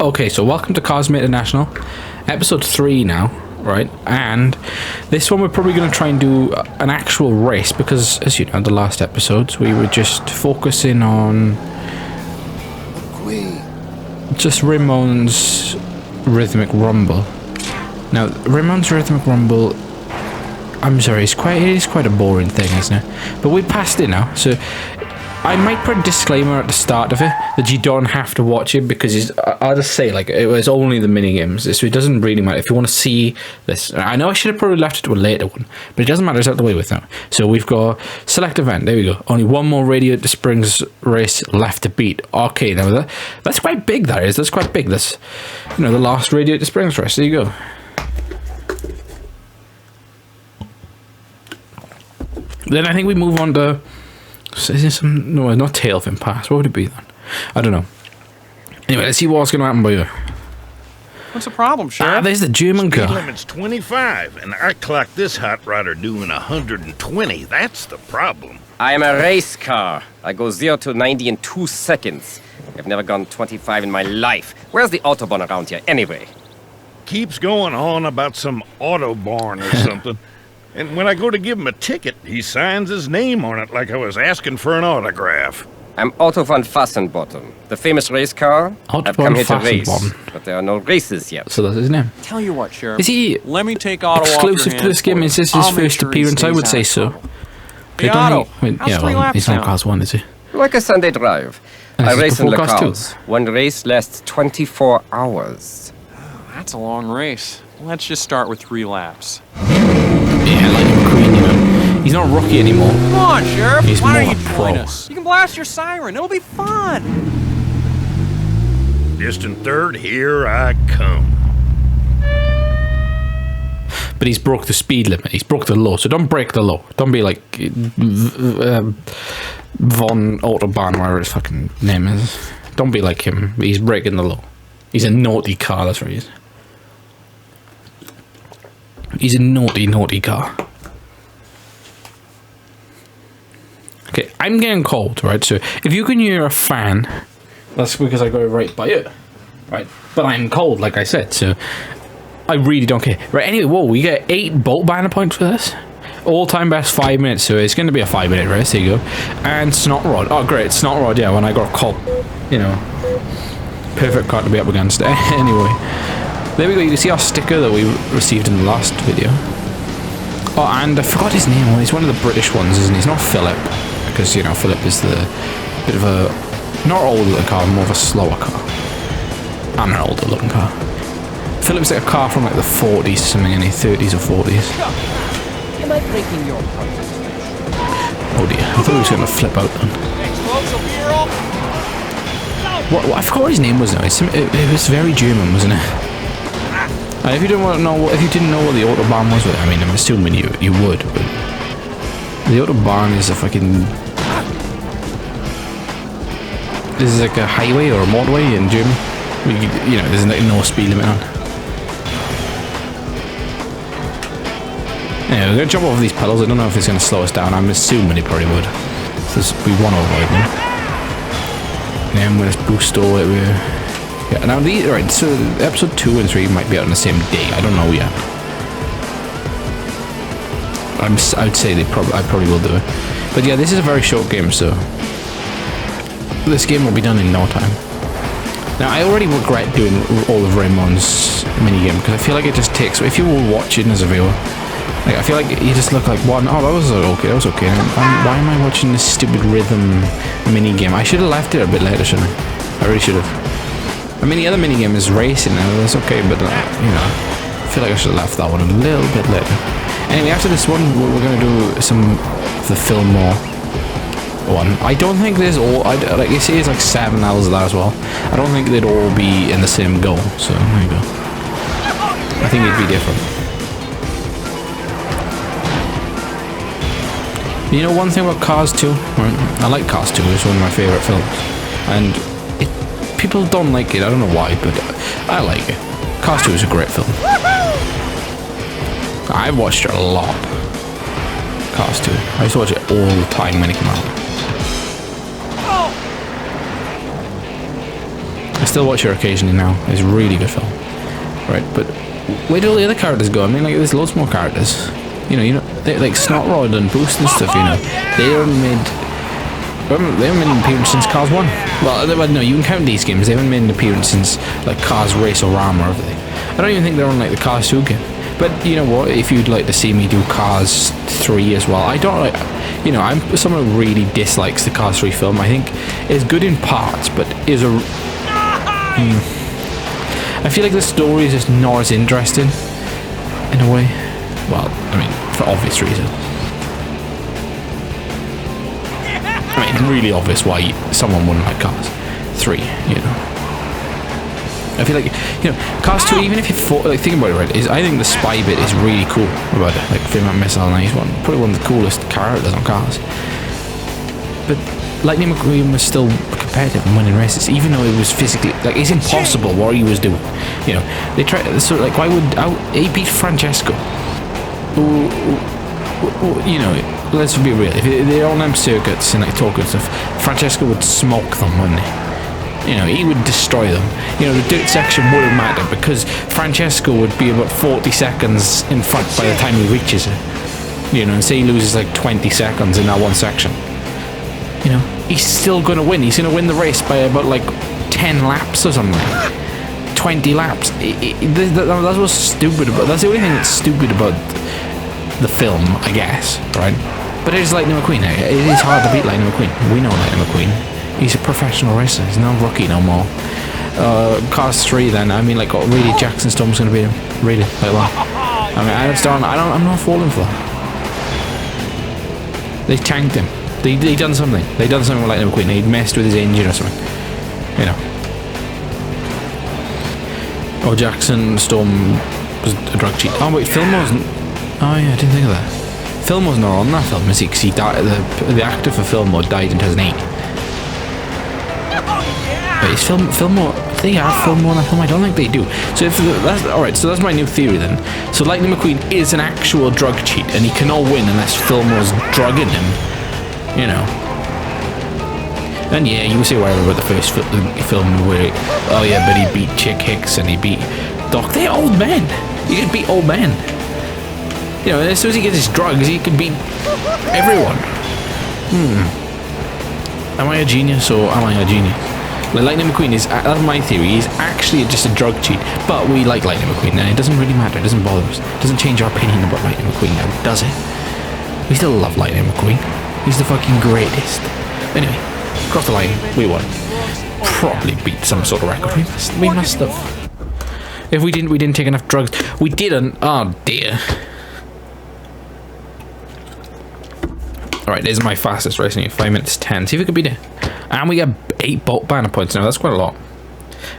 Okay, so welcome to Cars International, episode 3 now, right? And this one we're probably going to try and do an actual race because, as you know, the last episodes we were just focusing on just Ramon's rhythmic rumble. Now, Ramon's rhythmic rumble, I'm sorry, it is quite a boring thing, isn't it? But we passed it now, so I might put a disclaimer at the start of it that you don't have to watch it because I'll just say, like, it was only the mini games, so it doesn't really matter if you want to see this. I know I should have probably left it to a later one, but it doesn't matter. It's out the way with now. So we've got select event. There we go. Only one more Radiator Springs race left to beat. Okay, now that's quite big. That is. That's quite big. That's, you know, the last Radiator Springs race. There you go. Then I think we move on to. Is there some? No, not Tailfin Pass. What would it be then? I don't know. Anyway, let's see what's going to happen by here. What's the problem, Sheriff? There's the German car. Speed limit's 25, and I clocked this hot rodder doing 120. That's the problem. I am a race car. I go 0 to 90 in 2 seconds. I've never gone 25 in my life. Where's the Autobahn around here, anyway? Keeps going on about some Autobahn or something. And when I go to give him a ticket, he signs his name on it like I was asking for an autograph. I'm Otto von Fassenbottom, the famous race car. Otto I've come here to von race, Fassenbottom. but there are no races yet. So that's his name. Tell you what, Sheriff. Is he Let me take Otto exclusive off to your this game? Is this his first appearance? I would say so. Hey, Otto, Yeah, well, he's not Cars 1, is he? Like a Sunday drive. And I this is race in before Cars locales. One race lasts 24 hours. That's a long race. Let's just start with 3 laps. Yeah, like McQueen, you know. He's not a rookie anymore. Come on, Sheriff. He's Why more don't you a pro. join us? You can blast your siren. It'll be fun. Distant third, here I come. But he's broke the speed limit. He's broke the law. So don't break the law. Don't be like Von Autobahn, whatever his fucking name is. Don't be like him. He's breaking the law. He's a naughty car, that's what he is. He's a naughty, naughty car. Okay, I'm getting cold, right? So if you can hear a fan, that's because I go right by it, right? But I'm cold, like I said, so I really don't care. Right, anyway, whoa, we get 8 bolt banner points for this. All-time best 5 minutes, so it's going to be a 5-minute race. There you go. And Snot Rod. Oh, great, Snot Rod, yeah, when I got caught, you know. Perfect car to be up against. Anyway. There we go, you can see our sticker that we received in the last video. Oh, and I forgot his name. Well, he's one of the British ones, isn't he? He's not Philip, because, you know, Philip is the bit of a, not older car, more of a slower car. And an older looking car. Philip's like a car from like the 40s, something, in the 30s or 40s. Am I breaking your heart? Oh dear, I thought he was going to flip out then. What, I forgot what his name was now. It was very German, wasn't it? If you didn't want to know, if you didn't know what the Autobahn was, I mean, I'm assuming you would. But the Autobahn is a fucking. This is like a highway or a motorway in Germany. You know, there's like no speed limit on. Anyway, we're gonna jump over these pedals. I don't know if it's gonna slow us down. I'm assuming it probably would. So we want to avoid them. And then we'll just boost all it. Yeah, now these, right, so episode 2 and 3 might be out on the same day. I don't know yet. I'd say I probably will do it. But yeah, this is a very short game, so this game will be done in no time. Now, I already regret doing all of Ramon's minigame because I feel like it just takes. If you were watching as a viewer, like I feel like you just look like one. Oh, that was okay. That was okay. Why am I watching this stupid rhythm minigame? I should have left it a bit later, shouldn't I? I really should have. I mean, the other minigame is racing, and that's okay, but, you know, I feel like I should have left that one a little bit later. Anyway, after this one, we're going to do some of the Fillmore one. I don't think there's all, like you see, it's like 7 levels of that as well. I don't think they'd all be in the same goal, so there you go. I think it'd be different. You know one thing about Cars 2? Right? I like Cars 2, it's one of my favourite films. And people don't like it, I don't know why, but I like it. Cars 2 is a great film. I've watched it a lot. Cars 2. I used to watch it all the time when it came out. still watch it occasionally now. It's a really good film. Right, but where do all the other characters go? I mean, like, there's loads more characters. You know, they, like Snotrod and Boost and stuff, you know. They haven't made an appearance since Cars 1. Well, no, you can count these games. They haven't made an appearance since, like, Cars Race or Rama, have they? I don't even think they're on, like, the Cars 2 game. But, you know what, if you'd like to see me do Cars 3 as well, I don't like, you know, I'm someone who really dislikes the Cars 3 film. I think it's good in parts, but is a... I feel like the story is just not as interesting, in a way. Well, I mean, for obvious reasons. I mean, it's really obvious why someone wouldn't like Cars 3, you know. I feel like, you know, Cars 2, even if you think about it, right, I think the spy bit is really cool about it. Like, Fremont Missile, and he's probably one of the coolest characters on Cars. But Lightning McQueen was still competitive and winning races, even though it was physically, like, it's impossible what he was doing. You know, they tried, so, like, why would, he beat Francesco. You know, let's be real, if they're on them circuits and, like, talking stuff, Francesco would smoke them, wouldn't he? You know, he would destroy them. You know, the dirt section wouldn't matter because Francesco would be about 40 seconds in front by the time he reaches it. You know, and say he loses like 20 seconds in that one section. You know, he's still going to win. He's going to win the race by about like 10 laps or something. 20 laps. That's what's stupid about. That's the only thing that's stupid about the film, I guess, right? But it is Lightning McQueen. It is hard to beat Lightning McQueen. We know Lightning McQueen. He's a professional racer. He's not rookie no more. Cars 3 then. I mean, like, really, Jackson Storm's going to beat him? Really? Like that? I mean, I'm not falling for that. They tanked him. They done something. They done something with Lightning McQueen. They messed with his engine or something. You know. Oh, Jackson Storm was a drug cheat. Oh, wait, Fillmore's... Oh, yeah, I didn't think of that. Fillmore's not on that film, is he? Because he died... The actor for Fillmore died in 2008. Wait, is Fillmore? They have Fillmore in that film? I don't think they do. So if that's alright, so that's my new theory then. So Lightning McQueen is an actual drug cheat, and he cannot win unless Fillmore's drugging him. You know. And yeah, you can say whatever about the first film where, oh yeah, but he beat Chick Hicks and he beat Doc. They're old men. You can beat old men. You know, as soon as he gets his drugs, he can beat everyone. Am I a genius or am I a genius? Like, Lightning McQueen is, that's my theory, he's actually just a drug cheat. But we like Lightning McQueen and it doesn't really matter, it doesn't bother us. It doesn't change our opinion about Lightning McQueen now, does it? We still love Lightning McQueen. He's the fucking greatest. Anyway, cross the line, we won. Probably beat some sort of record. We must have. If we didn't take enough drugs. We didn't. Oh dear. Alright, there's my fastest racing. 5 minutes 10. See if we can beat it. And we get 8 bolt banner points now. That's quite a lot.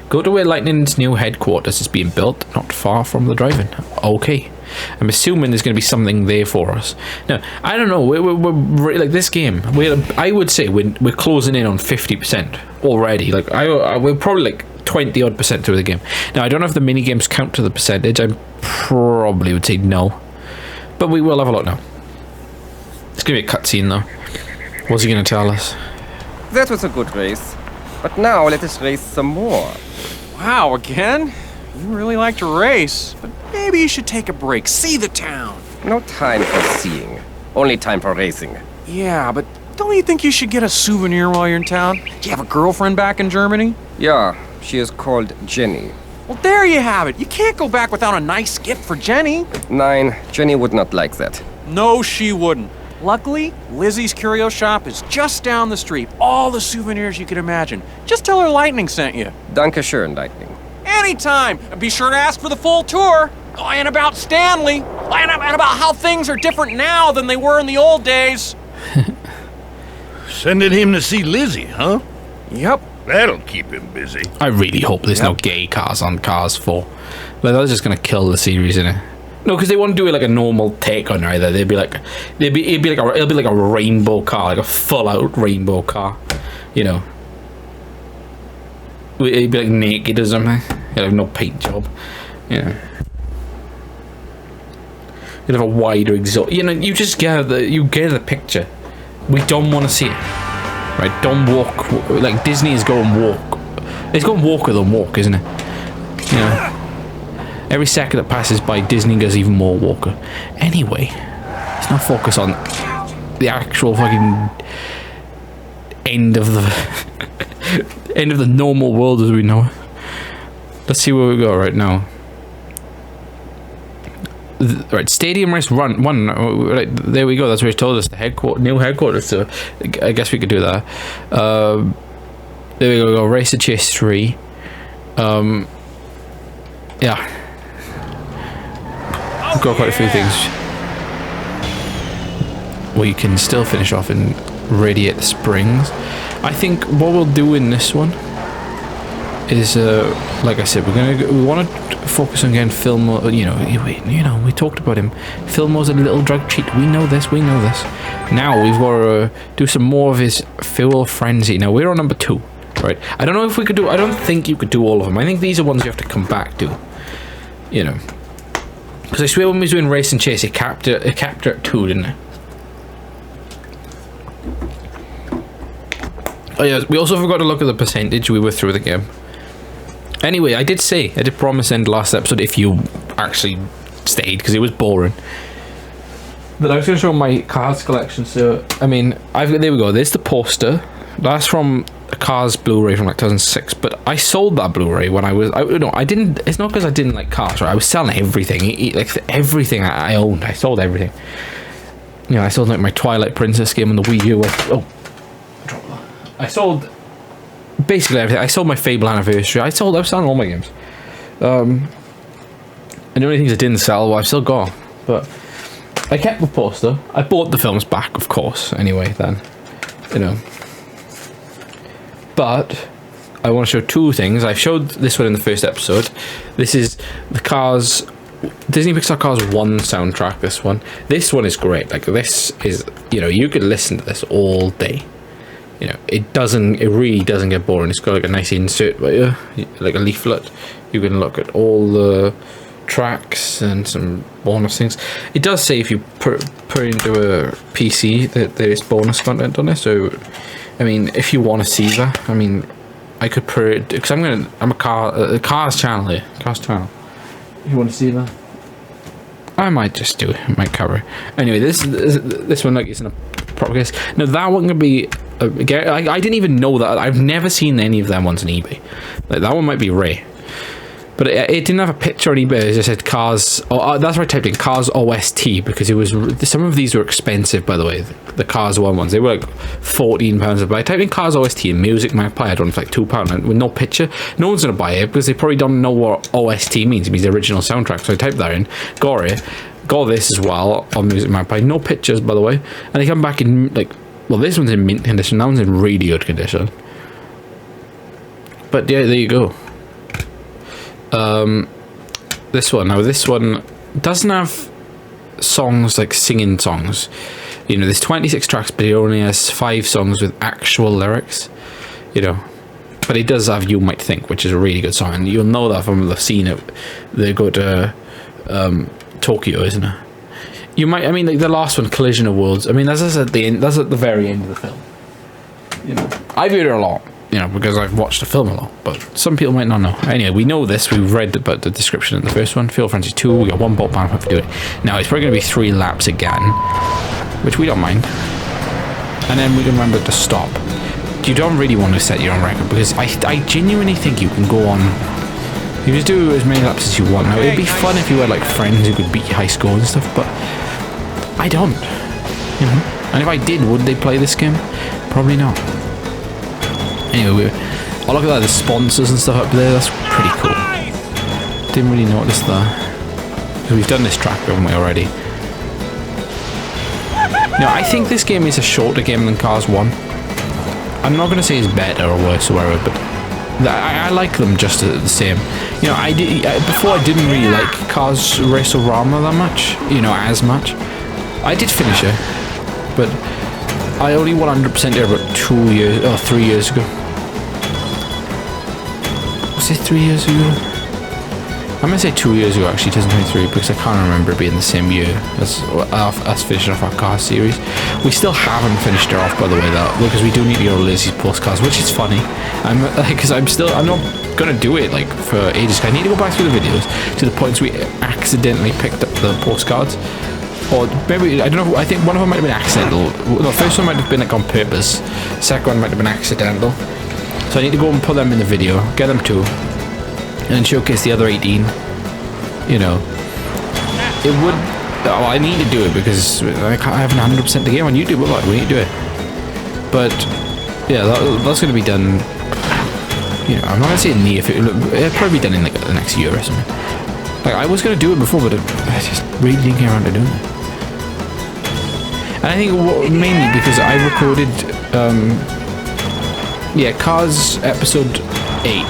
Go to where Lightning's new headquarters is being built, not far from the drive-in. Okay. I'm assuming there's going to be something there for us. Now, I don't know. We're like this game. I would say we're closing in on 50% already. Like we're probably like 20-odd% through the game. Now, I don't know if the mini games count to the percentage. I probably would say no, but we will have a look now. It's going to be a cutscene though. What's he going to tell us? That was a good race. But now let us race some more. Wow, again? You really like to race, but maybe you should take a break, see the town. No time for seeing. Only time for racing. Yeah, but don't you think you should get a souvenir while you're in town? Do you have a girlfriend back in Germany? Yeah, she is called Jenny. Well, there you have it. You can't go back without a nice gift for Jenny. Nein, Jenny would not like that. No, she wouldn't. Luckily, Lizzie's Curio Shop is just down the street. All the souvenirs you could imagine. Just tell her Lightning sent you. Danke schön, Lightning. Anytime. And be sure to ask for the full tour. Oh, and about Stanley. And about how things are different now than they were in the old days. Sending him to see Lizzie, huh? Yep. That'll keep him busy. I really hope there's no gay cars on Cars 4. Like, that's just gonna kill the series, innit? No, because they won't do it like a normal take on either. It'll be like a rainbow car, like a full-out rainbow car, you know. It'd be like naked or something. It'd have no paint job, you know. It'd have a wider exhaust. You know, you just get the picture. We don't want to see it, right? Don't walk like Disney is going walk It's going walker than walk, isn't it? You know, every second that passes by, Disney does even more walker. Anyway, let's not focus on the actual fucking end of the end of the normal world as we know it. Let's see where we go right now. Right, Stadium Race Run 1. Right, there we go. That's what he told us. The new headquarters. So I guess we could do that. There we go. Race to Chase 3. Yeah. We've got quite a few things. We can still finish off in Radiator Springs. I think what we'll do in this one is, like I said, we want to focus on getting Fillmore. You know, we talked about him. Fillmore's a little drug cheat. We know this. Now we've got to do some more of his Fuel Frenzy. Now we're on number 2, right? I don't know if we could do. I don't think you could do all of them. I think these are ones you have to come back to. You know, because I swear when we was doing Race and Chase, it capped at 2, didn't it? Oh yeah, we also forgot to look at the percentage we were through the game. Anyway, I did promise in the last episode, if you actually stayed, because it was boring, that I was going to show my Cars collection. So, I mean, there we go. There's the poster. That's from a Cars Blu-ray from like 2006. But I sold that Blu-ray when I didn't. It's not because I didn't like Cars, right? I was selling everything, like everything I owned. I sold everything. You know, I sold like my Twilight Princess game on the Wii U. I sold basically everything. I sold my Fable Anniversary. I was selling all my games. And the only things I didn't sell, well, I've still got. But I kept the poster. I bought the films back, of course, anyway, then. You know. But I want to show 2 things. I showed this one in the first episode. This is the Cars... Disney Pixar Cars 1 soundtrack, this one. This one is great. Like, this is... You know, you could listen to this all day. You know, it really doesn't get boring. It's got like a nice insert right here, like a leaflet. You can look at all the tracks and some bonus things. It does say if you put into a PC that there is bonus content on it. So, I mean, if you want to see that, I mean, I could put it, because I'm a Cars channel here. Cars channel. If you want to see that, I might just do it. I might cover it. Anyway, this one, like, is in a proper case. Now that one can be. I didn't even know that. I've never seen any of them ones on eBay. Like, that one might be rare, but it didn't have a picture on eBay. It just said Cars. Oh, that's why I typed in Cars OST, because it was. Some of these were expensive, by the way. The Cars 1 ones, they were like £14. But I typed in Cars OST and Music My Play. I don't know, for like £2 with no picture. No one's gonna buy it because they probably don't know what OST means. It means the original soundtrack. So I typed that in. Got it. Got this as well on Music My Play. No pictures, by the way. And they come back in like. Well, this one's in mint condition, that one's in radioed condition. But yeah, there you go. This one doesn't have songs like singing songs. You know, there's 26 tracks, but it only has 5 songs with actual lyrics. You know, but it does have You Might Think, which is a really good song, and you'll know that from the scene of they go to Tokyo, isn't it? You might, I mean, like the last one, Collision of Worlds. I mean, that's at the end. That's at the very end of the film. You know, I've heard it a lot. You know, because I've watched the film a lot. But some people might not know. Anyway, we know this. We've read about the description in the first one. Fuel Frenzy 2. We got 1 ball pan if we do it. Now it's probably going to be 3 laps again, which we don't mind. And then we can remember to stop. You don't really want to set your own record, because I genuinely think you can go on. You just do as many laps as you want. Now, it'd be fun if you had like friends who could beat high score and stuff, but I don't. You know? And if I did, would they play this game? Probably not. Anyway, oh, look at that, the sponsors and stuff up there. That's pretty cool. Didn't really notice that. We've done this track, haven't we, already? Now, I think this game is a shorter game than Cars 1. I'm not going to say it's better or worse or whatever, but I like them just the same. You know, before I didn't really like Cars Racerama that much, you know, as much. I did finish it, but I only 100% it about 2 years, or 3 years ago. Was it 3 years ago? I'm gonna say 2 years ago actually, 2023, because I can't remember it being the same year as us finishing off our car series. We still haven't finished it off, by the way, though, because we do need to go to Lizzie's postcards, which is funny. Because I'm not gonna do it like for ages. I need to go back through the videos to the points we accidentally picked up the postcards, or maybe I don't know. I think one of them might have been accidental. The first one might have been like on purpose. Second one might have been accidental. So I need to go and put them in the video, get them too, and then showcase the other 18. You know, it would. Oh, I need to do it because I haven't 100% the game on YouTube. But we need to do it. But yeah, that's going to be done. You know, I'm not going to say near. It'll probably be done in like the next year or something. Like I was going to do it before, but I just really didn't get around to doing it. And I think mainly because I recorded, Cars episode 8.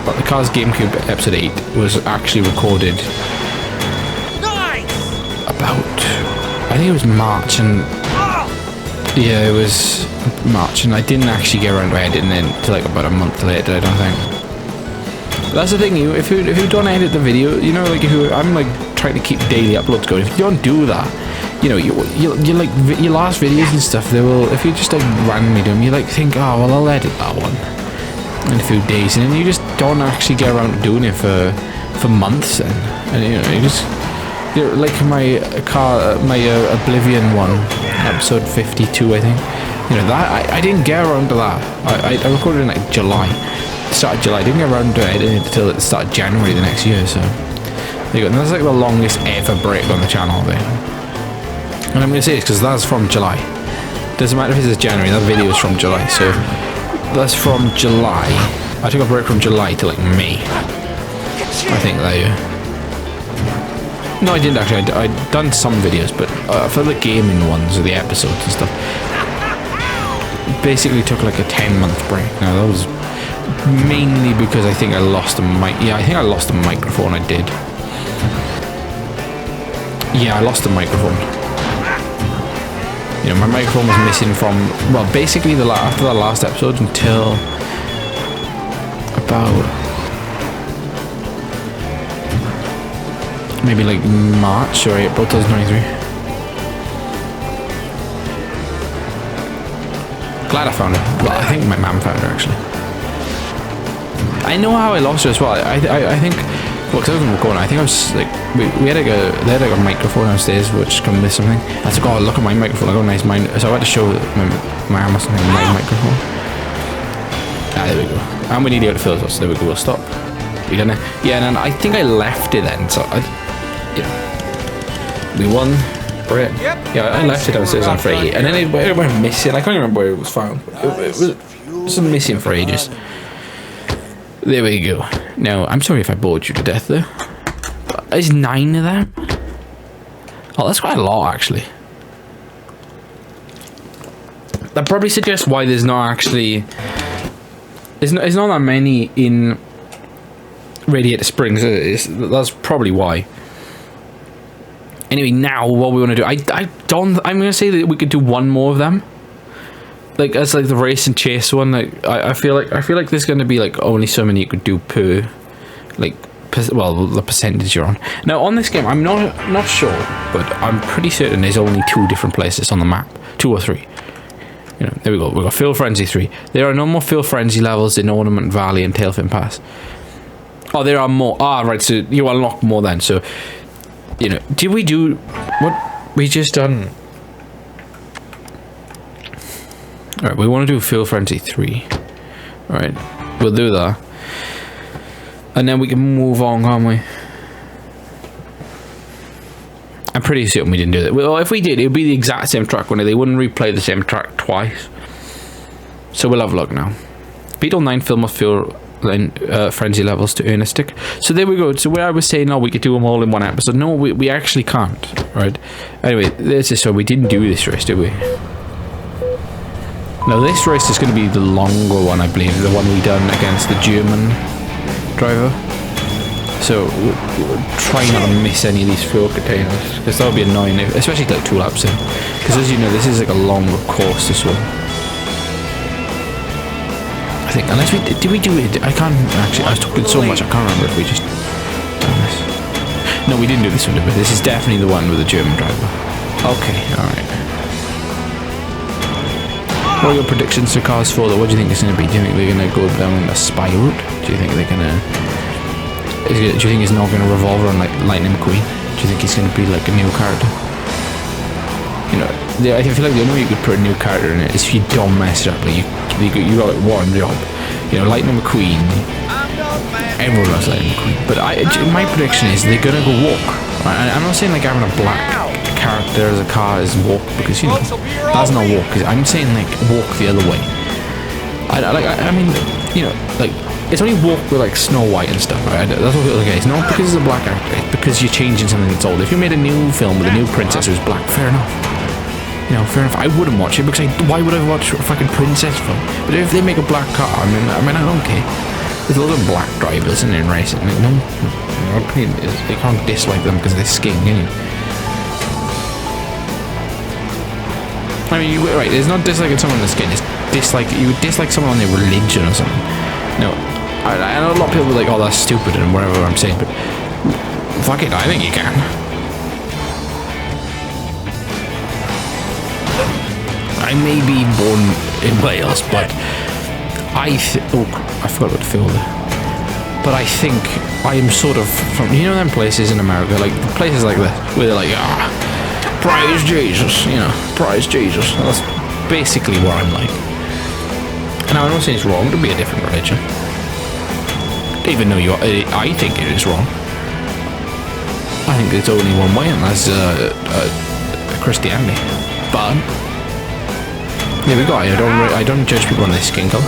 But the Cars GameCube episode 8 was actually recorded about, I think it was March, and yeah, it was March, and I didn't actually get around to editing it until like about a month later, I don't think. But that's the thing, if you don't edit the video, you know, like I'm like trying to keep daily uploads going. If you don't do that, you know, you like your last videos and stuff, they will, if you just like randomly do them, you like think, oh well, I'll edit that one in a few days, and then you just don't actually get around to doing it for months, and you know, you're like my Oblivion one, episode 52, I think. You know, that I didn't get around to that. I recorded in like July, start of July. I didn't get around to editing it until the start of January the next year. So there you go. And that's like the longest ever break on the channel thing. And I'm going to say this because that's from July. Doesn't matter if it's January. That video is from July. So that's from July. I took a break from July to like May, I think, that year. No, I didn't actually. I'd done some videos, but for the gaming ones or the episodes and stuff, basically took like a 10-month break. Now that was mainly because I think I lost a mic. Yeah, I think I lost a microphone. I did. Yeah, I lost the microphone. You know, my microphone was missing from, well, basically after the last episode until about maybe like March or April 2023. Glad I found her. Well, I think my mum found her actually. I know how I lost her as well. I think, well, because I wasn't recording, I think I was like, they had like a microphone downstairs which come with something. I was like, oh, look at my microphone, I got a nice mine. So I had to show my mum or something, my microphone. Ah, there we go. And we need to go to fill as well, so there we go, we'll stop. We done it. Yeah, and then I think I left it then, so we won. Right. Yep. Yeah, I left it downstairs on Friday, and then it went missing. I can't remember where it was found. It was missing for ages. There we go. Now, I'm sorry if I bored you to death there. But there's 9 of them. Oh, that's quite a lot, actually. That probably suggests why there's not actually... There's not that many in Radiator Springs. That's probably why. Anyway, now what we want to do, I'm gonna say that we could do one more of them, like as like the race and chase one. Like I feel like there's gonna be like only so many you could do per, like, well, the percentage you're on. Now on this game, I'm not sure, but I'm pretty certain there's only 2 different places on the map, 2 or 3. You know, there we go. We've got Phil Frenzy 3. There are no more Phil Frenzy levels in Ornament Valley and Tailfin Pass. Oh, there are more. Ah, right. So you unlock more then. So. You know, did we do what we just done? Alright, we want to do Phil Frenzy 3. Alright, we'll do that. And then we can move on, can't we? I'm pretty certain we didn't do that. Well, if we did, it would be the exact same track, wouldn't it? They wouldn't replay the same track twice. So we'll have a look now. Beetle 9 Phil must feel frenzy levels to earn a stick. So there we go. So where I was saying, no, we could do them all in one episode. No, we actually can't. Right. Anyway, this is so we didn't do this race, did we? Now this race is going to be the longer one, I believe, the one we done against the German driver. So we'll try not to miss any of these fuel containers, because that would be annoying, especially like 2 laps in. Because as you know, this is like a longer course, this one. I think, unless did we do it? I can't actually. I was talking so much, I can't remember if we just No, we didn't do this one, did we? This is definitely the one with the German driver. Okay, alright. What are your predictions for Cars 4 though? What do you think it's going to be? Do you think they're going to go down a spy route? Do you think they're going to... Do you think it's not going to revolve around like Lightning McQueen? Do you think he's going to be like a new character? You know, I feel like the only way you could put a new character in it is if you don't mess it up. Like you got like one job. You know, Lightning McQueen. Everyone loves Lightning McQueen. But my prediction is they're going to go walk. Right? I'm not saying like having a black character as a car is walk, because you know that's not walk. I'm saying like walk the other way. I mean, you know, like it's only walk with like Snow White and stuff, right? That's what people okay. It's not because it's a black actor, it's because you're changing something that's old. If you made a new film with a new princess who's black, fair enough. You know, fair enough. I wouldn't watch it because why would I watch a fucking princess film? But if they make a black car, I mean, I don't care. There's loads of black drivers in racing. Like, no, my opinion is you can't dislike them because they're skin, can you? I mean, right, it's not disliking someone on the skin, it's you would dislike someone on their religion or something. No, I know a lot of people are like, oh, that's stupid and whatever I'm saying, but fuck it, I think you can. I may be born in Wales, but I forgot what to feel there. But I think I am sort of from, you know them places in America, like places like this, where they're like, praise Jesus, you know, praise Jesus. That's basically what I'm like. And I'm not saying it's wrong to be a different religion, even though I think it is wrong. I think there's only one way, and that's Christianity. But there we go. I don't judge people on their skin color.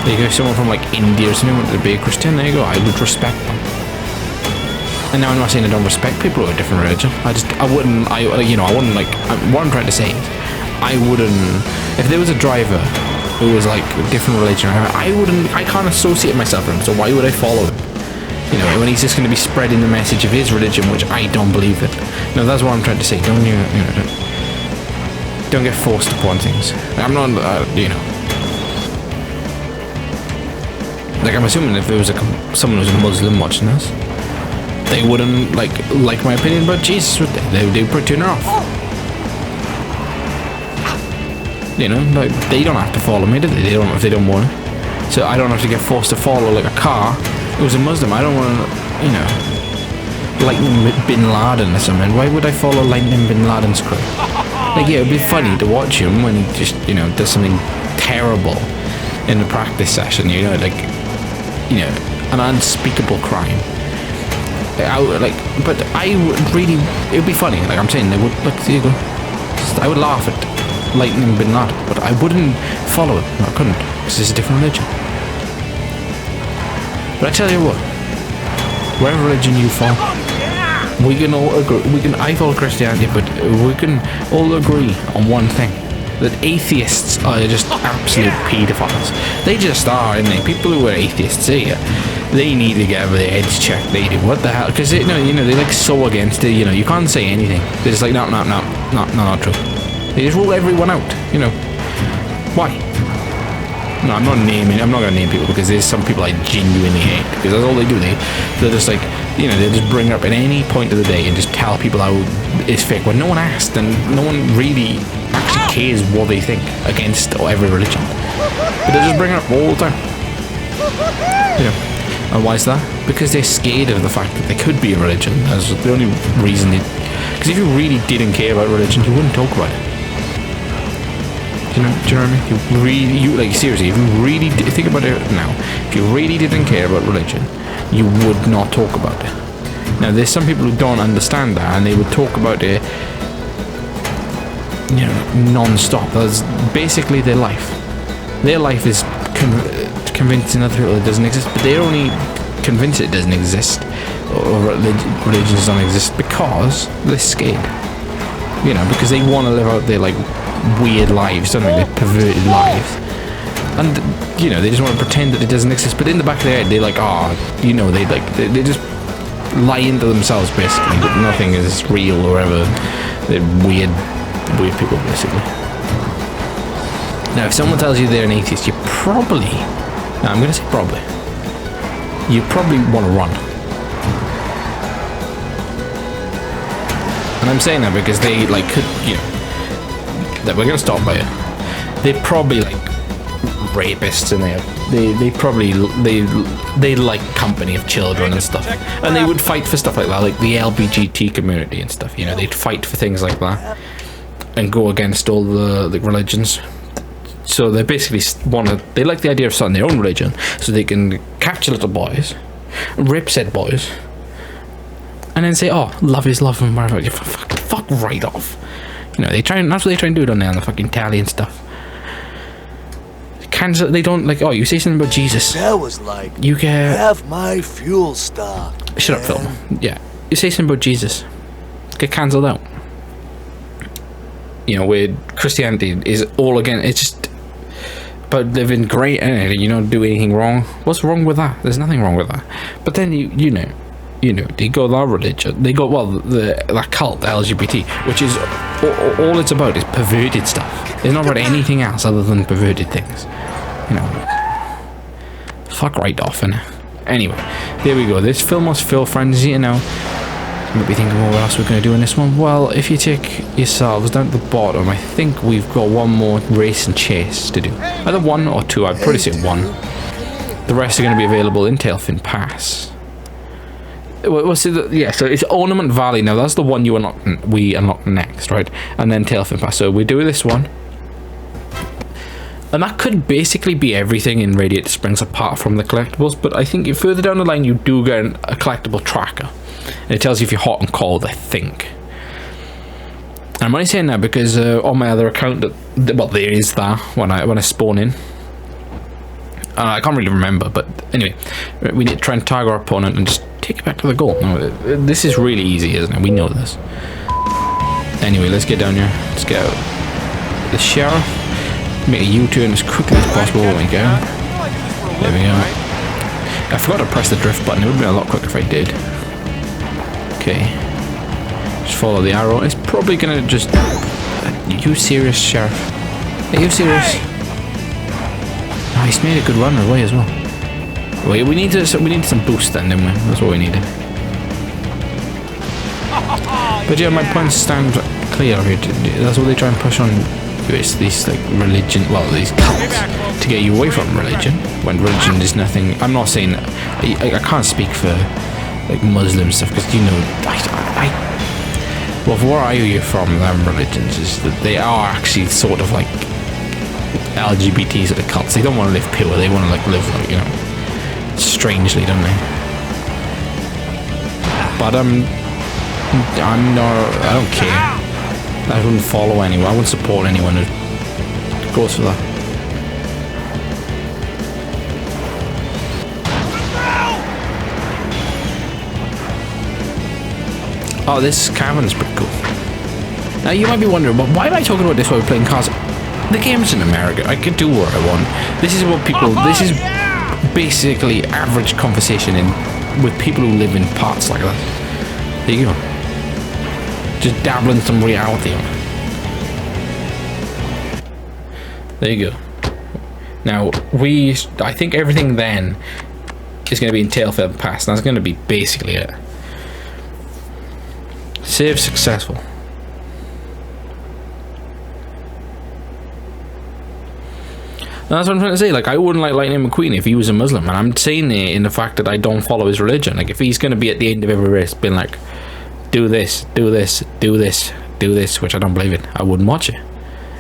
There you go. Someone from like India or something wanted to be a Christian. There you go. I would respect them. And now I'm not saying I don't respect people who are different religion. I wouldn't like. What I'm trying to say is, I wouldn't. If there was a driver who was like a different religion, I can't associate myself with him. So why would I follow him? You know, when he's just going to be spreading the message of his religion, which I don't believe in. No, that's what I'm trying to say. Don't get forced upon things. I'm not, you know. Like, I'm assuming if there was someone who's a Muslim watching this, they wouldn't like my opinion about Jesus, would they? They would probably turn her off. You know, like they don't have to follow me, do they? They don't if they don't want to. So I don't have to get forced to follow like a car. It was a Muslim. I don't want to, you know, Lightning Bin Laden or something. Why would I follow Lightning Bin Laden's crew? Like, yeah, it'd be funny to watch him when he just, you know, does something terrible in the practice session. You know, like, you know, an unspeakable crime. But I would really, it would be funny. Like I'm saying, they would. Look, there you go. I would laugh at Lightning Bin Laden, but I wouldn't follow it. No, I couldn't, because it's a different religion. But I tell you what, whatever religion you follow, we can all agree. I follow Christianity, but we can all agree on one thing: that atheists are just absolute paedophiles. They just are, and people who are atheists here, they need to get their heads checked. They do. What the hell? Because you know, they're like so against it. You know, you can't say anything. They're just like, no, not true. They just rule everyone out. You know, why? No, I'm not going to name people because there's some people I genuinely hate because that's all they do. They're just like, you know, they just bring it up at any point of the day and just tell people how it's fake when no one asked and no one really actually cares what they think against every religion. But they just bring it up all the time. You know. And why is that? Because they're scared of the fact that they could be a religion. That's the only reason because if you really didn't care about religion, you wouldn't talk about it. Do you know what I mean? Like seriously, if you really think about it now, if you really didn't care about religion, you would not talk about it. Now, there's some people who don't understand that, and they would talk about it, you know, non-stop. That's basically their life. Their life is convincing other people it doesn't exist, but they're only convinced it doesn't exist, or religions don't exist because they're scared. You know, because they want to live out their like weird lives, don't they? Their perverted lives, and you know they just want to pretend that it doesn't exist. But in the back of their head, they're like, you know, they just lie into themselves basically that nothing is real or whatever. They're weird people basically. Now, if someone tells you they're an atheist, you probably, I'm going to say probably, you probably want to run. And I'm saying that because they, like, could, you know, that we're gonna stop by it. They're probably, like, rapists in there. They probably, they like company of children and stuff. And they would fight for stuff like that, like the LGBT community and stuff, you know, they'd fight for things like that. And go against all the religions. So they basically they like the idea of starting their own religion, so they can capture little boys, rip said boys, and then say, "Oh, love is love," and whatever. Fuck right off. You know, that's what they try and do down there on the fucking tally and stuff. Cancel. They don't like. Oh, you say something about Jesus. That was like You get have my fuel stock. shut up, Phil. Yeah, you say something about Jesus, get cancelled out. You know, where Christianity is all again. It's just about living great, and you don't do anything wrong. What's wrong with that? There's nothing wrong with that. But then you know, they go that religion. They go that cult, the LGBT, which is all it's about is perverted stuff. It's not about anything else other than perverted things. You know, fuck right off. And anyway, there we go. This film was Phil Frenzy. You know. You might be thinking, well, what else we're going to do in this one? Well, if you take yourselves down to the bottom, I think we've got one more race and chase to do. Either one or two. I'd probably say one. The rest are going to be available in Tailfin Pass. Well, so it's Ornament Valley now. That's the one we unlock next, right? And then Tailfin Pass. So we do this one. And that could basically be everything in Radiator Springs apart from the collectibles. But I think further down the line, you do get a collectible tracker. And it tells you if you're hot and cold, I think. And I'm only saying that because on my other account, well, there is that when I spawn in. I can't really remember, but anyway, we need to try and tag our opponent and just take it back to the goal. No, this is really easy, isn't it? We know this. Anyway, let's get down here. Let's get out the sheriff. Make a U-turn as quickly as possible when we go. There we go. I forgot to press the drift button. It would have been a lot quicker if I did. Okay. Just follow the arrow. It's probably gonna just... Are you serious, Sheriff? Are you serious? Oh, he's made a good run away as well. Wait, we needed some boost then, didn't we? That's what we needed. But yeah, my points stand clear here. That's what they try and push on you. It's these like religion, well, these cults to get you away from religion. When religion is nothing. I'm not saying I can't speak for like Muslim stuff because you know well, for where I hear from them religions is that they are actually sort of like LGBT sort of cults. They don't want to live pure. They want to like live like, you know, strangely, don't they? But I'm not. I don't care. I wouldn't follow anyone. I wouldn't support anyone who goes for that. Oh, this cavern's pretty cool. Now you might be wondering, but why am I talking about this while we're playing cars? The game's in America. I can do what I want. This is what people. This is basically average conversation with people who live in parts like that. There you go. Just dabbling some reality on it. There you go. Now I think everything then is going to be in Tailfin Pass. That's going to be basically it. Save successful. And that's what I'm trying to say. Like, I wouldn't like Lightning McQueen if he was a Muslim, and I'm saying it in the fact that I don't follow his religion. Like, if he's going to be at the end of every race, being like, do this, do this, do this, do this, which I don't believe in, I wouldn't watch it.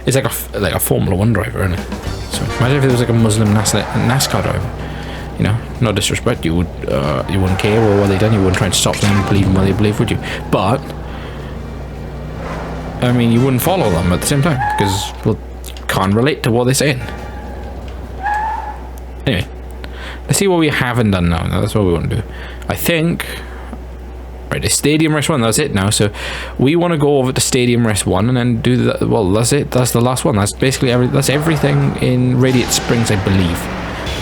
It's like a Formula 1 driver, isn't it? So imagine if it was like a Muslim NASCAR driver. You know, no disrespect, you wouldn't care what they done. You wouldn't try and stop them believing what they believe, would you? But I mean, you wouldn't follow them at the same time because well, you can't relate to what they're saying. Anyway, let's see what we haven't done now. That's what we want to do. I think. Right, the Stadium Race 1, that's it now. So we want to go over to Stadium Race 1 and then do that. Well, that's it. That's the last one. That's basically everything in Radiator Springs, I believe,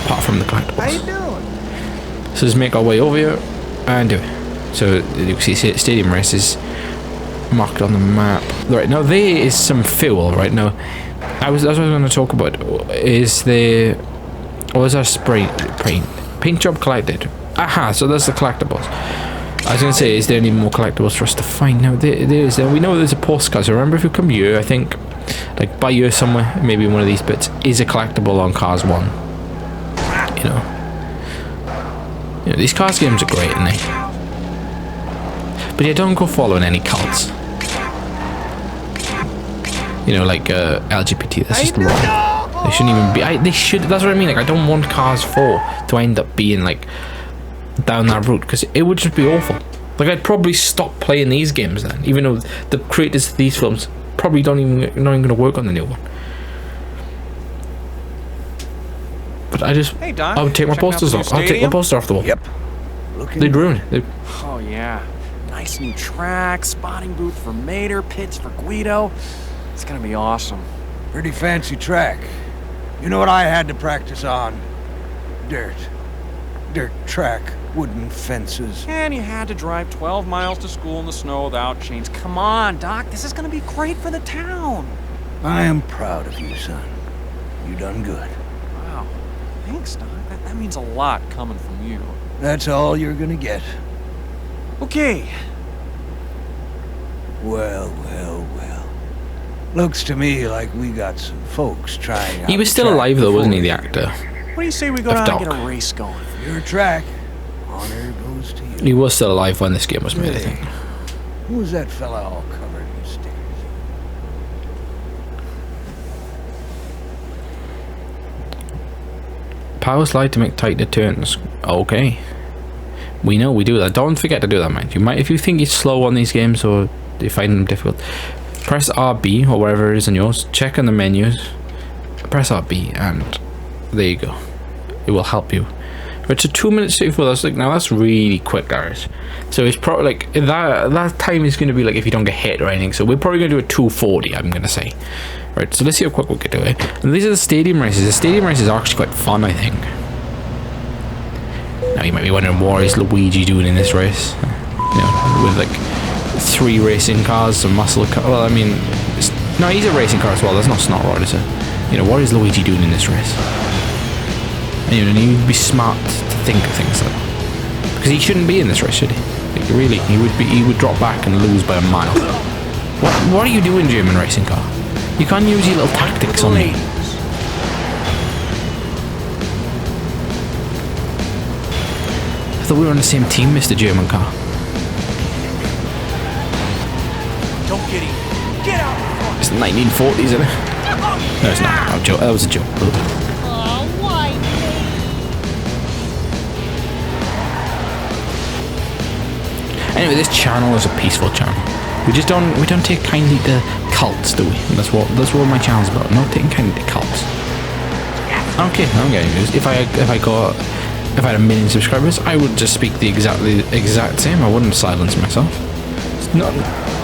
apart from the collectibles. How you doing? So let's make our way over here and do it. So you can see Stadium Race is marked on the map. Right, now there is some fuel. Right now, that's what I was going to talk about. Is there? Or is our spray paint job collected? Aha! So that's the collectibles. I was gonna say, is there any more collectibles for us to find? No, there is. We know there's a postcard. So remember, if you come here, I think, like by here somewhere, maybe one of these bits is a collectible on Cars 1. You know, these Cars games are great, aren't they? But yeah, don't go following any cults. You know, like LGBT. That's just wrong. They shouldn't even be. They should. That's what I mean. Like, I don't want Cars 4 to end up being like down that route, because it would just be awful. Like, I'd probably stop playing these games then, even though the creators of these films probably not even going to work on the new one. But I just, Hey, Doc. I would take my posters off. I'll take my poster off the wall. Yep. They'd ruin it. Oh, yeah. Nice new track, spotting booth for Mater, pits for Guido. It's gonna be awesome. Pretty fancy track. You know what I had to practice on? Dirt. Dirt track. Wooden fences. And you had to drive 12 miles to school in the snow without chains. Come on, Doc. This is gonna be great for the town. I am proud of you, son. You done good. Wow. Thanks, Doc. That means a lot coming from you. That's all you're gonna get. Okay. Well. Looks to me like we got some folks trying out. He was the still track alive though, wasn't he, the before actor? What do you say we go Of down and get Doc. a race going? Your track. Honor goes to you. He was still alive when this game was made, I think. Who was that fella all covered in stickers? Power slide to make tighter turns. Okay. We know we do that. Don't forget to do that, mind. You might, if you think you're slow on these games or you find them difficult, press RB or wherever it is in yours. Check on the menus. Press RB and there you go. It will help you. It's a 2:34. That's like, now that's really quick, guys. So it's probably like that time is going to be like if you don't get hit or anything. So we're probably going to do a 2:40. I'm going to say. Right. So let's see how quick we can do it. And these are the stadium races. The stadium races are actually quite fun, I think. Now you might be wondering what is Luigi doing in this race? You know, with like 3 racing cars, some muscle car. Well, I mean, no, he's a racing car as well. That's not Snot Rod, is it? You know, what is Luigi doing in this race? And you know, he would be smart to think of things like that. Because he shouldn't be in this race, should he? Like, really, he would drop back and lose by a mile. What are you doing, German racing car? You can't use your little tactics on me. I thought we were on the same team, Mr. German car. Don't get him. Get out! It's the 1940s, isn't it? No, it's not. Oh, joke. That was a joke. Anyway, this channel is a peaceful channel. We don't take kindly to cults, do we? That's what my channel's about. Not taking kindly to cults. Okay, I'm getting news. If I had 1 million subscribers, I would just speak the exact same. I wouldn't silence myself. It's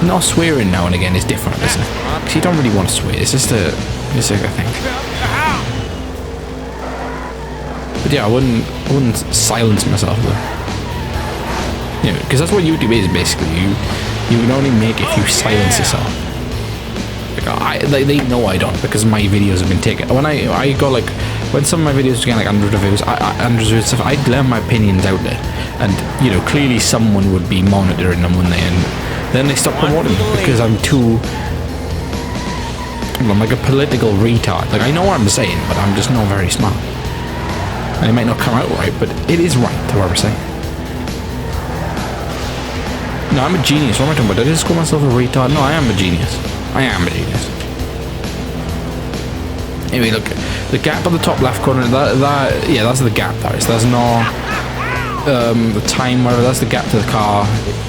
not swearing now and again is different, isn't it? Because you don't really want to swear. It's just a thing. But yeah, I wouldn't silence myself though. You know, because that's what YouTube is basically. You can only make it if you silence yourself. Like they know I don't, because my videos have been taken. When I got like, when some of my videos get like 100 reviews, hundreds of stuff, I'd let my opinions out there, and you know, clearly someone would be monitoring them, wouldn't they? And then they stop promoting them because I'm like a political retard. Like, I know what I'm saying, but I'm just not very smart, and it might not come out right, but it is right to what I'm saying. No, I'm a genius. What am I talking about? Did I just call myself a retard? No, I am a genius. I am a genius. Anyway, look, the gap on the top left corner, yeah, that's the gap, that is. That's not the time, whatever, that's the gap to the car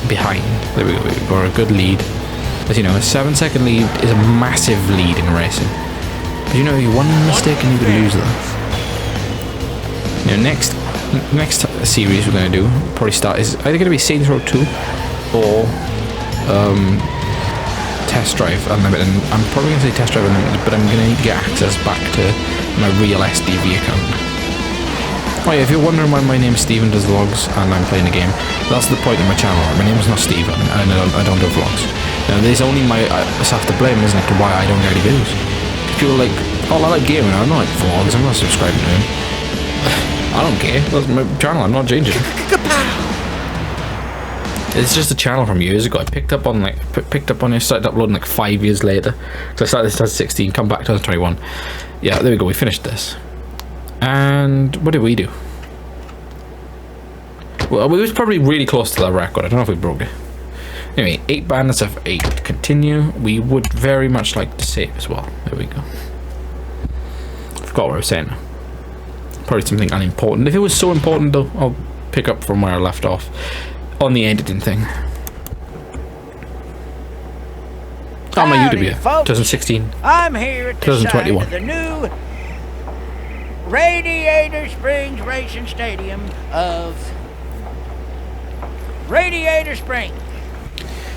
behind. There we go, we've got a good lead. As you know, a 7-second lead is a massive lead in racing. But you know, one mistake and you could lose that. You know, next series we're going to do, probably start, is either going to be Saints Row 2 or Test Drive Unlimited. And I'm probably going to say Test Drive Unlimited, but I'm going to need to get access back to my real SDV account. Oh yeah, if you're wondering why my name's Steven does vlogs and I'm playing a game, that's the point of my channel. My name's not Steven, and I don't do vlogs. Now, there's only myself to blame, isn't it, to why I don't get any videos. People are like, oh, I like gaming, I don't like vlogs, I'm not subscribing to him. I don't care, that's my channel, I'm not changing it. It's just a channel from years ago. I picked up on it, started uploading like 5 years later. So I started this as 16, come back to 2021. Yeah, there we go. We finished this. And what did we do? Well, we was probably really close to that record. I don't know if we broke it. Anyway, 8 bandits of 8. Continue. We would very much like to save as well. There we go. Forgot what I was saying now. Probably something unimportant. If it was so important though, I'll pick up from where I left off on the editing thing. Oh, my YouTube year. 2016. I'm here at the 2021. site of the new Radiator Springs Racing Stadium of Radiator Springs.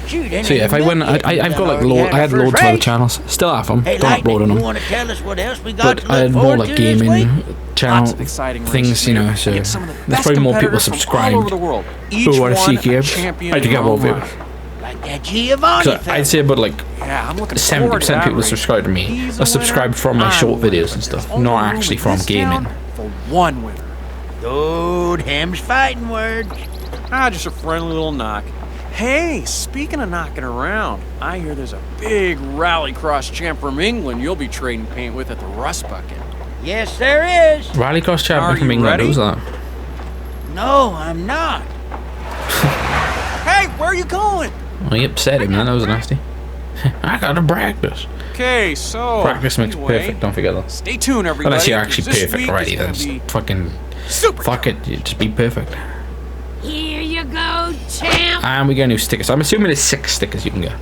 Shoot, So yeah, if I went, I've got like I had loads of other channels, still have them, Hey, don't upload on you them. want to tell us what else we got But to I had look more forward like to this gaming week? channel Lots of exciting things, races you know. here. So Get some of the there's best probably more people competitors from all subscribed over the world. Each who want to see one a games. champion I had to in get their more own viewers. right. Like that Giovanni So fella. I'd say about like Yeah, I'm looking forward to 70% that people that race. subscribe to me He's are a subscribed winner, from my I'm short a winner. videos and stuff, There's only not room actually in from this gaming. town for one winner. Good Ham's fighting words. Just a friendly little knock. Hey, speaking of knocking around, I hear there's a big rallycross champ from England you'll be trading paint with at the Rust Bucket. Yes, there is. Rallycross champion Are from you England, ready? who's that? No, I'm not. Hey, where are you going? Well, he upset him, man. That was nasty. I gotta practice. Okay, so Practice makes anyway, perfect, don't forget that. Stay tuned, everybody. Unless you're actually 'cause this perfect week already, is then gonna just be fucking super. fuck it, you just be perfect. Here you go, champ. And we get new stickers. I'm assuming there's 6 stickers you can get.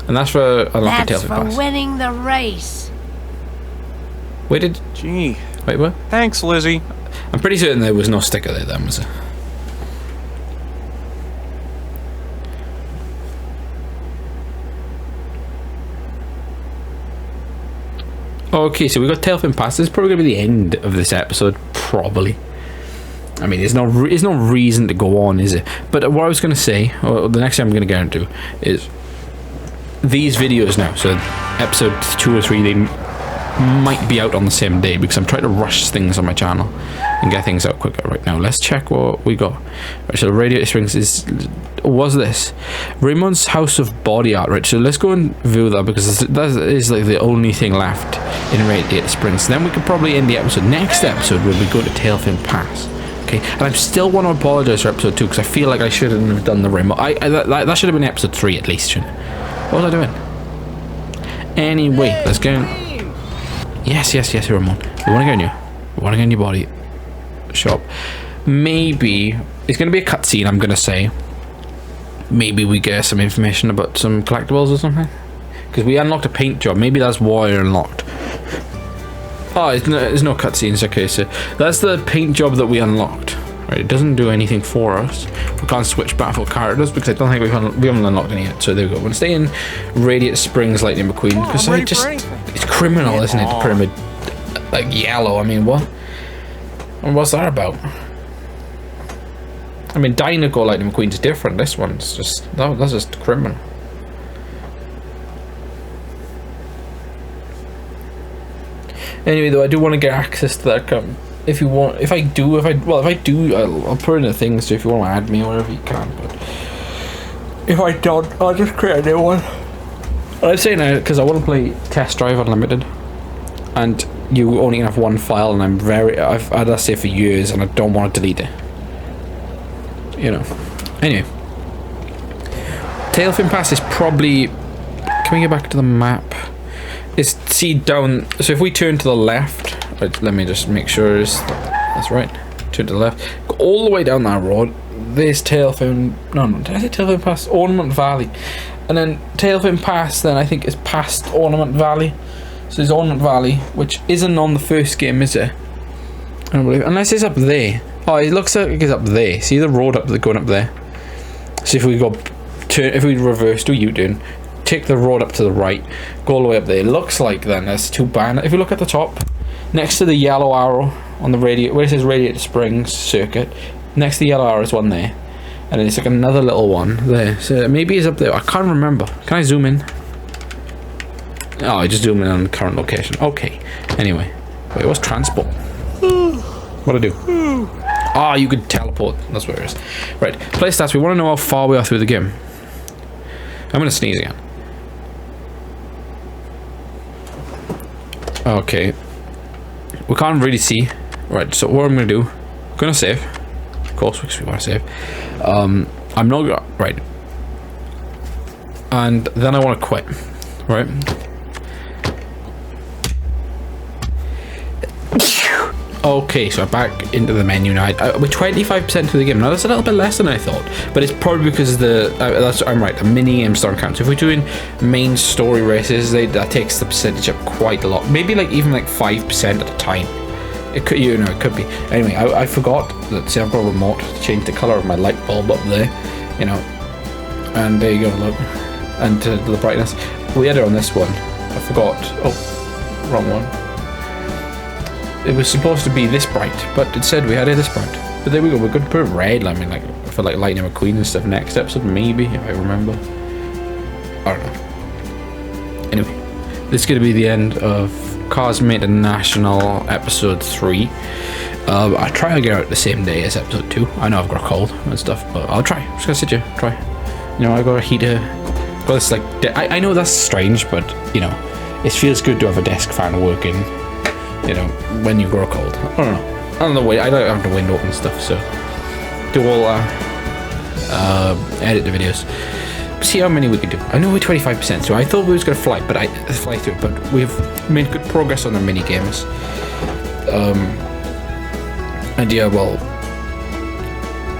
And that's for unlocking That's Tailfin for Pass. winning the race. Wait, Gee, what? thanks, Lizzie. I'm pretty certain there was no sticker there then, was there? Okay, so we got Tailfin Pass. This is probably going to be the end of this episode, probably. I mean, there's no reason to go on, is it? But what I was going to say, or the next thing I'm going to get into, is these videos now. So episode 2 or 3, they might be out on the same day because I'm trying to rush things on my channel and get things out quicker right now. Let's check what we got. Right, so Radiator Springs was this Raymond's House of Body Art, right? So let's go and view that because that is like the only thing left in Radiator Springs. Then we could probably end the episode. Next episode we'll be going to Tailfin Pass. Okay, and I still want to apologize for episode 2 because I feel like I shouldn't have done the Raymond. That should have been episode 3 at least, shouldn't it? What was I doing? Anyway, let's go. Yes, Ramon. We want to go in your. We want to go in your body shop. Maybe it's going to be a cutscene. I'm going to say. Maybe we get some information about some collectibles or something. Because we unlocked a paint job. Maybe that's why I unlocked. Oh, there's no cutscenes. Okay, so that's the paint job that we unlocked. Right, it doesn't do anything for us. We can't switch Battlefield characters because I don't think we haven't unlocked any yet. So there we go. We're gonna stay in Radiator Springs, Lightning McQueen, because I'm I ready just for anything. it's criminal, isn't it? The pyramid, like yellow. I mean, what? And what's that about? I mean, Dinoco Lightning McQueen's different. This one's just that's just criminal. Anyway, though, I do want to get access to that. If you want, if I do, I'll put in the things. So if you want to add me, or whatever you can. But if I don't, I'll just create a new one. And I'm saying that because I want to play Test Drive Unlimited, and you only can have one file, and I've had that saved for years, and I don't want to delete it. You know. Anyway, Tailfin Pass is probably. Can we get back to the map? Is see down. So if we turn to the left. Let me just make sure that's right. Turn to the left. Go all the way down that road. There's Tailfin. No, did I say Tailfin Pass? Ornament Valley. And then Tailfin Pass, then I think is past Ornament Valley. So there's Ornament Valley, which isn't on the first game, is it? I don't believe. Unless it's up there. Oh, it looks like it's up there. See the road going up there? So if we go if we reverse, do U-turn, take the road up to the right, go all the way up there. It looks like then there's 2 banners. If you look at the top, next to the yellow arrow on the where it says Radiator Springs Circuit, next to the yellow arrow is one there, and then it's like another little one there. So maybe it's up there. I can't remember. Can I zoom in? Oh, I just zoom in on the current location. Okay. Anyway, wait, what's transport? What'd I do? Ah, you could teleport. That's where it is. Right, play stats. We want to know how far we are through the game. I'm going to sneeze again. Okay. We can't really see. Right, so what I'm going to do, I'm going to save. Of course, because we want to save. I'm not going to... Right. And then I want to quit. Right. Okay, so I'm back into the menu now. We're 25% through the game. Now that's a little bit less than I thought, but it's probably because the I'm right. The mini games don't count. So if we're doing main story races, that takes the percentage up quite a lot. Maybe like even like 5% at a time. It could, you know, it could be. Anyway, I forgot that. See, I've got a remote to change the color of my light bulb up there. You know, and there you go. Look, and the brightness. We had it on this one. I forgot. Oh, wrong one. It was supposed to be this bright, but it said we had it this bright. But there we go, we're going to put it red. I mean, like, for like Lightning McQueen and stuff next episode, maybe, if I remember. I don't know. Anyway, this is going to be the end of Cars International episode 3. I'll try to get out the same day as episode 2. I know I've got a cold and stuff, but I'll try. I'm just going to sit here, try. You know, I've got a heater. Got this, like, I know that's strange, but, you know, it feels good to have a desk fan working. You know, when you grow cold. I don't know. I don't know. I don't have the window open and stuff, so do all edit the videos. See how many we can do. I know we're 25%, so I thought we was gonna fly through, but we've made good progress on the mini games. And yeah, well,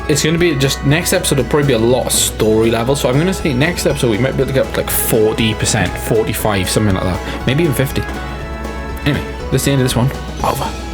it's gonna be just next episode will probably be a lot of story level. So I'm gonna say next episode we might be able to get up to like 40%, 45, something like that, maybe even 50. Anyway. That's the end of this one. Over.